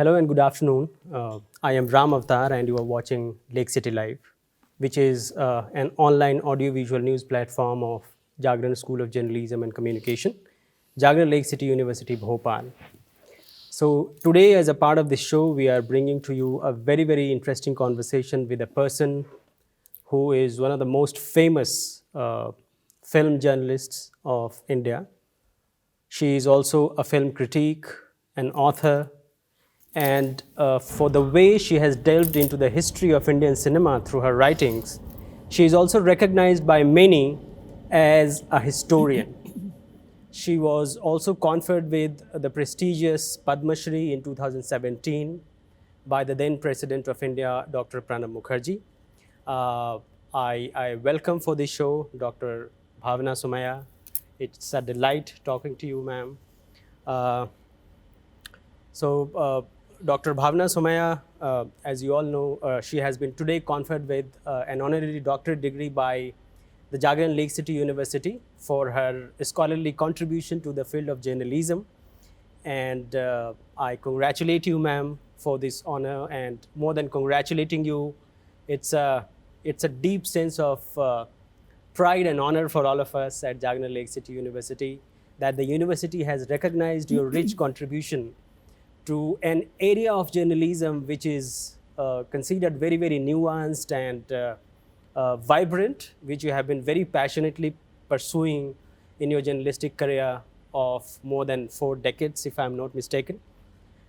Hello and good afternoon. I am Ram Avatar, and you are watching Lake City Live, which is an online audiovisual news platform of Jagran School of Journalism and Communication, Jagran Lake City University, Bhopal. So, today, as a part of this show, we are bringing to you a very, very interesting conversation with a person who is one of the most famous film journalists of India. She is also a film critique, an author, and for the way she has delved into the history of Indian cinema through her writings, she is also recognized by many as a historian. She was also conferred with the prestigious Padma Shri in 2017 by the then President of India, Dr. Pranab Mukherjee. Uh, I welcome for this show Dr. Bhavna Somaya. It's a delight talking to you, ma'am. Uh, so, Dr. Bhavna Somaya, as you all know, she has been today conferred with an honorary doctorate degree by the Jagran Lake City University for her scholarly contribution to the field of journalism. And I congratulate you, ma'am, for this honor. And more than congratulating you, it's a, it's a deep sense of pride and honor for all of us at Jagran Lake City University that the university has recognized your rich contribution to an area of journalism which is considered very, very nuanced and vibrant, which you have been very passionately pursuing in your journalistic career of more than 4 decades, if I'm not mistaken.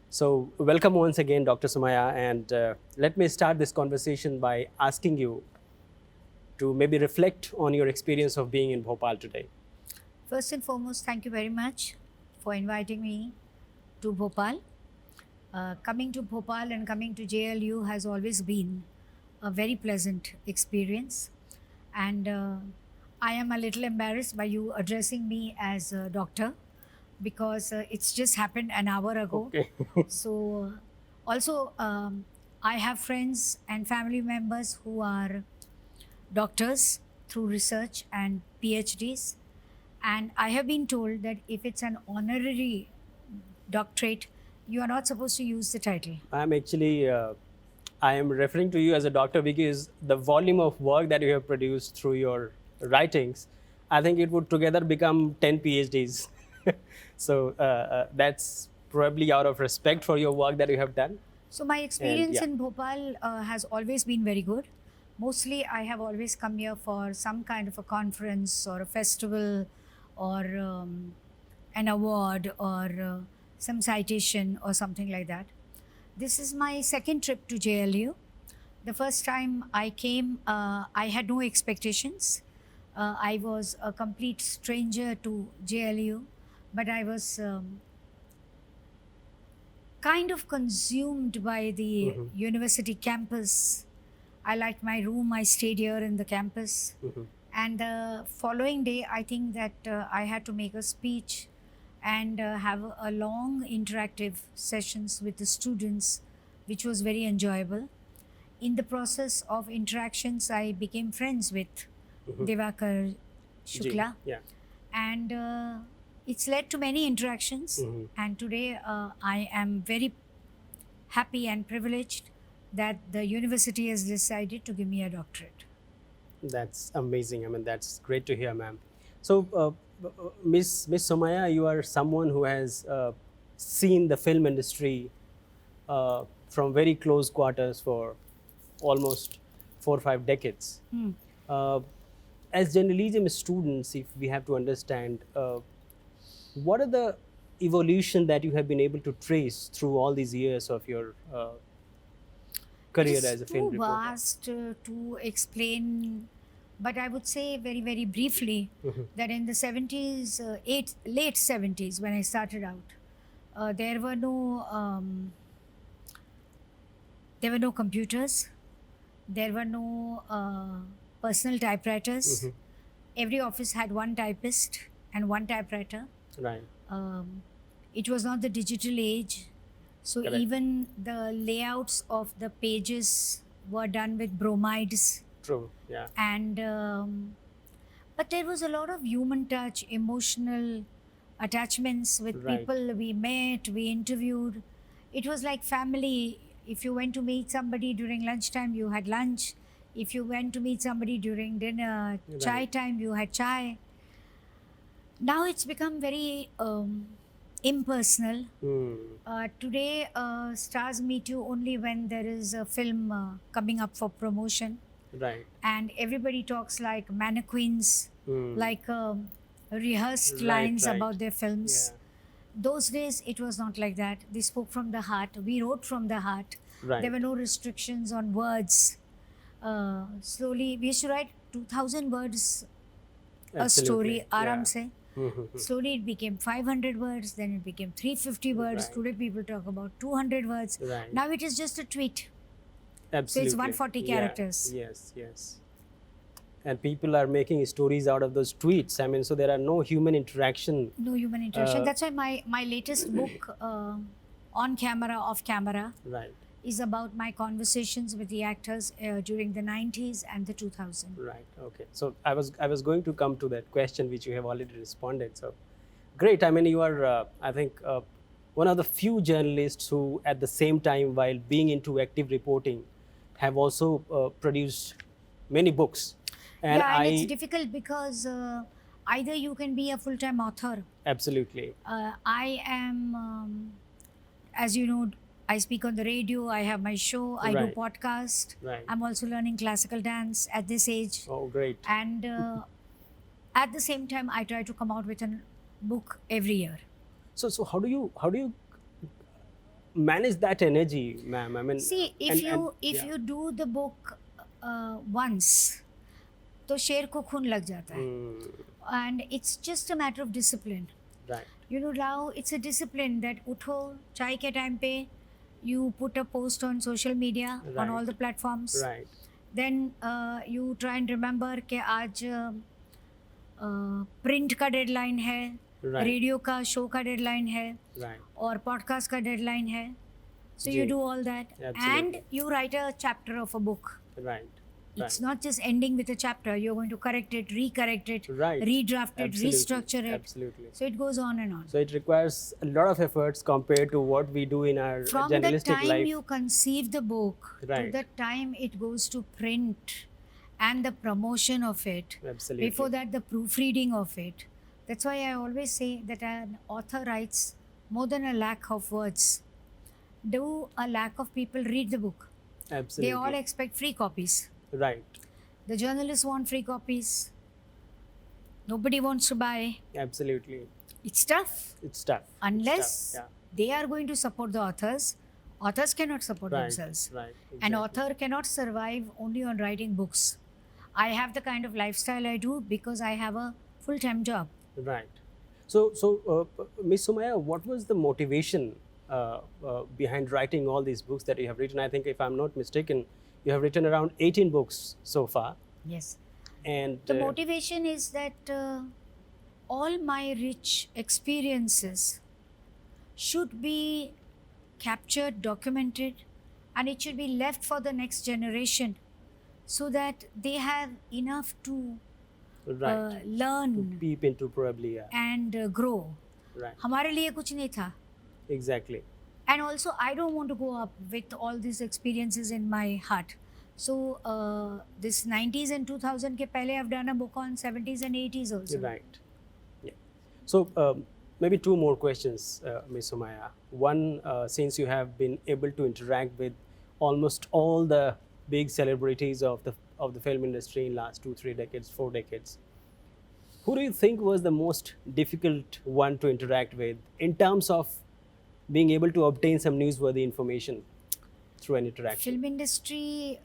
So, welcome once again, Dr. Sumaya, and let me start this conversation by asking you to maybe reflect on your experience of being in Bhopal today. First and foremost, thank you very much for inviting me to Bhopal. Coming to Bhopal and coming to JLU has always been a very pleasant experience. And I am a little embarrassed by you addressing me as a doctor because it's just happened an hour ago. Okay. So, also, I have friends and family members who are doctors through research and PhDs. And I have been told that if it's an honorary doctorate, you are not supposed to use the title. I'm actually, I am referring to you as a doctor because the volume of work that you have produced through your writings, I think it would together become 10 PhDs. So that's probably out of respect for your work that you have done. So, my experience yeah. in Bhopal has always been very good. Mostly, I have always come here for some kind of a conference or a festival or an award or some citation or something like that. This is my second trip to JLU. The first time I came, I had no expectations. I was a complete stranger to JLU, but I was kind of consumed by the university campus. I liked my room, I stayed here in the campus. And the following day, I think that I had to make a speech and have a long interactive sessions with the students, which was very enjoyable. In the process of interactions, I became friends with Devakar Shukla, Yeah. and it's led to many interactions. And today, I am very happy and privileged that the university has decided to give me a doctorate. That's amazing. I mean, that's great to hear, ma'am. So, Miss Somaya, you are someone who has seen the film industry from very close quarters for almost 4 or 5 decades. Uh, as journalism students, if we have to understand, what are the evolution that you have been able to trace through all these years of your It career is as a film too reporter? vast to explain, but I would say very, very briefly that in the 70s, late 70s, when I started out, there were no computers, there were no personal typewriters. Every office had one typist and one typewriter. Right. Um, it was not the digital age, so Correct. even the layouts of the pages were done with bromides. True. Yeah. And but there was a lot of human touch, emotional attachments with Right. people we met, we interviewed. it was like family. If you went to meet somebody during lunchtime, you had lunch. If you went to meet somebody during dinner, chai Right. time, you had chai. Now it's become very impersonal. Hmm. Today, stars meet you only when there is a film coming up for promotion, Right. and everybody talks like mannequins, Hmm. like rehearsed Right, lines right. about their films. Yeah. Those days, it was not like that. They spoke from the heart. We wrote from the heart. Right. There were no restrictions on words. Slowly, we used to write 2,000 words a story, Absolutely. aram Yeah. se. Mhm. Slowly, it became 500 words, then it became 350 words. Right. Today, people talk about 200 words. Right. Now, it is just a tweet. Absolutely. 140 Yeah. characters. Yes, yes. And people are making stories out of those tweets. I mean, so there are no human interaction. No human interaction. Uh, That's why my latest book, On Camera, Off Camera, Right, is about my conversations with the actors during the 90s and the 2000s. right. Okay. So I was going to come to that question which you have already responded. So great. I mean, you are I think one of the few journalists who, at the same time, while being into active reporting, have also produced many books. And Yeah, and I it's difficult because either you can be a full-time author. absolutely I am, as you know, I speak on the radio. I have my show. I do Right. podcast. Right. I'm also learning classical dance at this age, oh great. and at the same time, I try to come out with a book every year. So how do you manage that energy, ma'am? I mean, See, if and- you and- if yeah. you do the book once, तो शेर को खून लग जाता है. And it's just a matter of discipline. Right. You know, now it's a discipline that utho chai ke time pe you put a post on social media on Right. all the platforms. Right. Then you try and remember कि आज print का deadline है, Right. Radio का show का deadline है, Right. और podcast का deadline है. So you जी. do all that, Absolutely. and you write a chapter of a book. Right. It's not just ending with a chapter. You're going to correct it, recorrect it, Right. redraft it, Absolutely. restructure it. Absolutely. So it goes on and on. So it requires a lot of efforts compared to what we do in our From the journalistic time life. you conceive the book to Right. the time it goes to print and the promotion of it, Absolutely. before that the proofreading of it. That's why I always say that an author writes more than a lakh of words. Do a lakh of people read the book? Absolutely. They all expect free copies. Right. The journalists want free copies. Nobody wants to buy. Absolutely. It's tough. It's tough. It's Unless tough. they are going to support the authors. Authors cannot support Right. themselves. Right. An Exactly. author cannot survive only on writing books. I have the kind of lifestyle I do because I have a full-time job. Right. So Ms. Sumaya, what was the motivation behind writing all these books that you have written? I think, if I'm not mistaken, you have written around 18 books so far. Yes. And The motivation is that all my rich experiences should be captured, documented, and it should be left for the next generation so that they have enough to right. learn Peep into probably, yeah. and grow. Right. हमारे लिए कुछ नहीं था. Exactly. And also, I don't want to go up with all these experiences in my heart. So, this 90s and 2000 ke pehle I've done a book on 70s and 80s also. Right. Yeah. So maybe two more questions, Ms. Sumaya. One, since you have been able to interact with almost all the big celebrities of the film industry in last 2-3 decades, 4 decades, who do you think was the most difficult one to interact with in terms of being able to obtain some newsworthy information through an interaction? Film industry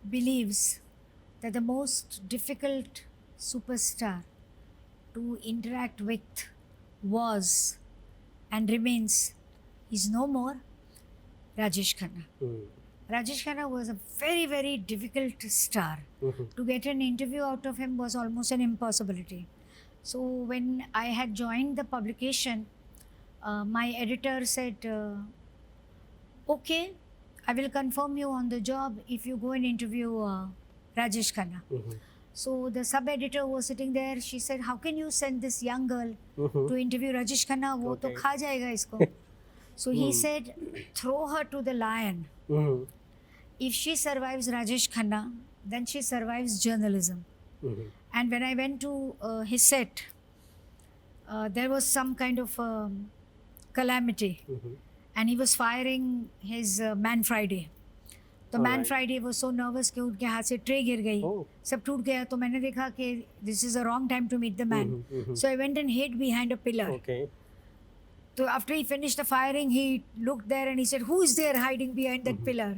believes that the most difficult superstar to interact with was and remains is no more Rajesh Khanna. Hmm. Rajesh Khanna was a very, very difficult star. Mhm. To get an interview out of him was almost an impossibility. So when I had joined the publication, my editor said, okay, I will confirm you on the job if you go and interview Rajesh Khanna. Mhm. So the sub-editor was sitting there. She said, how can you send this young girl Mhm. to interview Rajesh Khanna? वो तो Okay. खा जाएगा इसको. So he said, throw her to the lion. Mhm. If she survives Rajesh Khanna, then she survives journalism. Mhm. And when I went to his set, there was some kind of calamity, Mhm. and he was firing his Man Friday. तो man Alright. Friday वो so nervous कि उनके हाथ से tray गिर गई, Oh. सब टूट गया. तो मैंने देखा कि this is a wrong time to meet the man, so I went and hid behind a pillar. Okay. So after he finished the firing, he looked there and he said, "Who is there hiding behind that pillar?"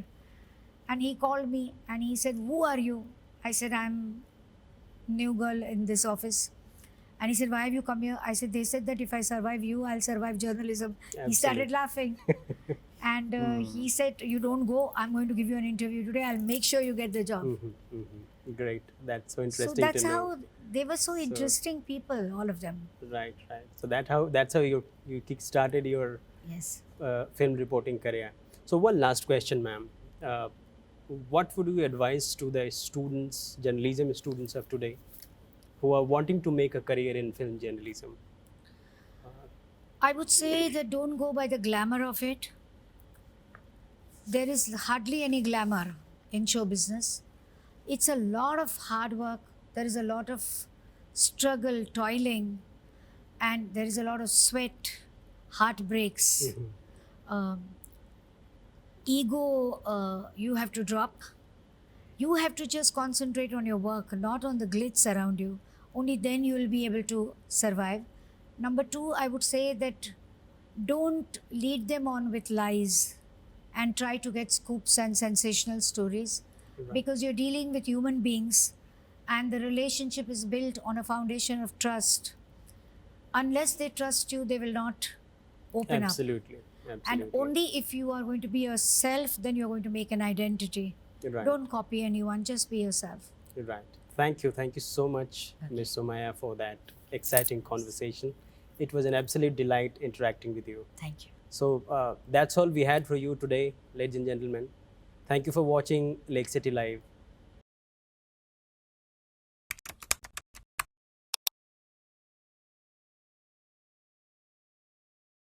And he called me and he said, "Who are you?" I said, "I'm new girl in this office." And he said, "Why have you come here?" I said, "They said that if I survive you, I'll survive journalism." He started laughing. And he said, "You don't go. I'm going to give you an interview today. I'll make sure you get the job." Mhm. Mhm. Great. That's so So interesting that's to know. how they were so interesting people, all of them. Right, right. So that's how you kick-started your Yes. film reporting career. So one last question, ma'am. What would you advise to the students, journalism students of today, who are wanting to make a career in film journalism? I would say that don't go by the glamour of it. There is hardly any glamour in show business. It's a lot of hard work. There is a lot of struggle, toiling, and there is a lot of sweat, heartbreaks. Um, ego, you have to drop. You have to just concentrate on your work, not on the glitz around you. Only then you will be able to survive. Number two, I would say that don't lead them on with lies and try to get scoops and sensational stories, because you're dealing with human beings and the relationship is built on a foundation of trust. Unless they trust you, they will not open up. Absolutely. And Absolutely. only if you are going to be yourself, then you're going to make an identity. Right. Don't copy anyone, just be yourself. Right. Thank you. Thank you so much, Ms. Somaya, for that exciting conversation. It was an absolute delight interacting with you. Thank you. So that's all we had for you today, ladies and gentlemen. Thank you for watching Lake City Live.